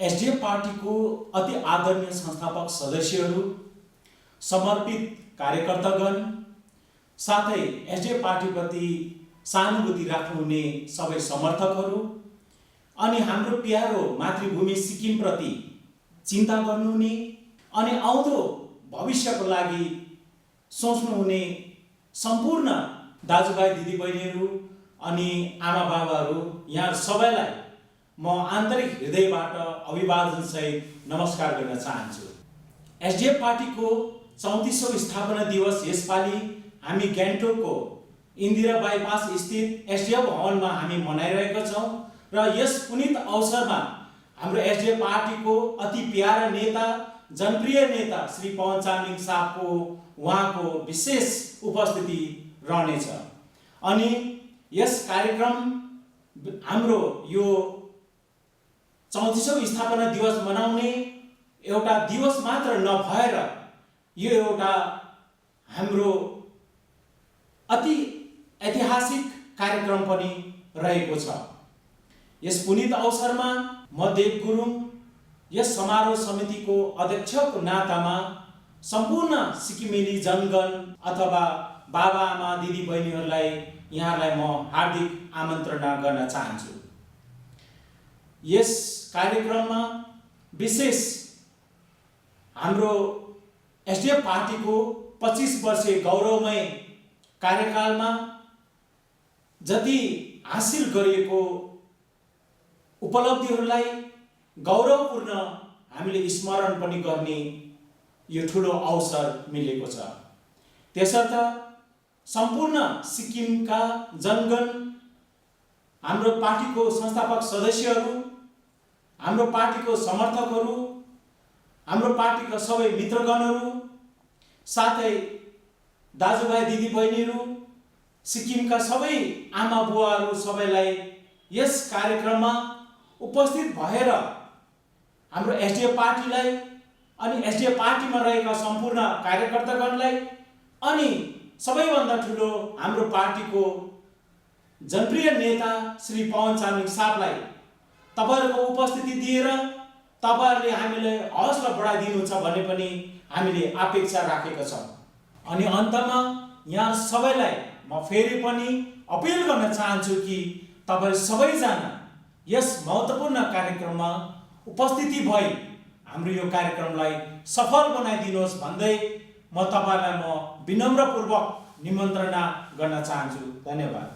SDF पार्टीको अति आदरणीय संस्थापक सदस्यहरू, समर्पित कार्यकर्तागण, साथै एसडीएफ पार्टीप्रति सहानुभूति राख्नुहुने सबै समर्थकहरू अनि हाम्रो प्यारो मातृभूमि सिक्किमप्रति चिन्ता गर्नुहुने अनि आउँदो भविष्यको लागि सोच्नुहुने सम्पूर्ण दाजुभाइ दिदीबहिनीहरू अनि आमा बाबाहरू, यहाँ सबैलाई म आन्तरिक हृदयबाट अभिवादनसहित नमस्कार गर्न चाहन्छु। एसडीएफ पार्टीको 34औं स्थापना दिवस यसपालि हामी गान्तोकको इन्दिरा बाइपास स्थित एसडीएफ भवनमा हामी मनाइरहेका छौँ र यस पुनित अवसरमा हाम्रो एसडीएफ पार्टीको अति प्यारा नेता, जनप्रिय नेता श्री पवन चामलिङ साहबको उहाँको विशेष उपस्थिति रहनेछ। अनि यस कार्यक्रम हाम्रो यो 34औं स्थापना दिवस मनाउने एउटा दिवस मात्र नभएर यो एउटा हाम्रो अति ऐतिहासिक कार्यक्रम पनि रहेको छ। यस पुनित अवसरमा म देव गुरुङ यस समारोह समितिको अध्यक्षको नातामा सम्पूर्ण सिक्किमेली जनगण अथवा बाबा आमा दिदी बहिनीहरूलाई यहाँलाई म हार्दिक आमन्त्रणा गर्न चाहन्छु। यस कार्यक्रममा विशेष हाम्रो एसडीएफ पार्टीको 25 वर्षे गौरवमय कार्यकालमा जति हासिल गरिएको उपलब्धिहरूलाई गौरवपूर्ण हामीले स्मरण पनि गर्ने यो ठुलो अवसर मिलेको छ। त्यसर्थ सम्पूर्ण सिक्किमका जनगण, हाम्रो पार्टीको संस्थापक सदस्यहरू, हाम्रो पार्टीको समर्थकहरू, हाम्रो पार्टीका सबै मित्रगणहरू, साथै दाजुभाइ दिदीबहिनीहरू, सिक्किमका सबै आमा बुवाहरू सबैलाई यस कार्यक्रममा उपस्थित भएर हाम्रो एसडीएफ पार्टीलाई अनि एसडीएफ पार्टीमा रहेका सम्पूर्ण कार्यकर्तागणलाई अनि सबैभन्दा ठुलो हाम्रो पार्टीको जनप्रिय नेता श्री पवन चामलिङ साहबलाई तपाईहरुको उपस्थिति दिएर तपाईहरुले हामीलाई हौसला बढाइदिनुहुन्छ भन्ने पनि हामीले अपेक्षा राखेका छौं। अनि अन्तमा यहाँ सबैलाई म फेरि पनि अपिल गर्न चाहन्छु कि तपाईहरु सबैजना यस महत्त्वपूर्ण कार्यक्रममा उपस्थिति भई हाम्रो यो कार्यक्रमलाई सफल बनाइदिनुहोस् भन्दै म तपाईहरुलाई म विनम्रपूर्वक निमन्त्रणा गर्न चाहन्छु। धन्यवाद।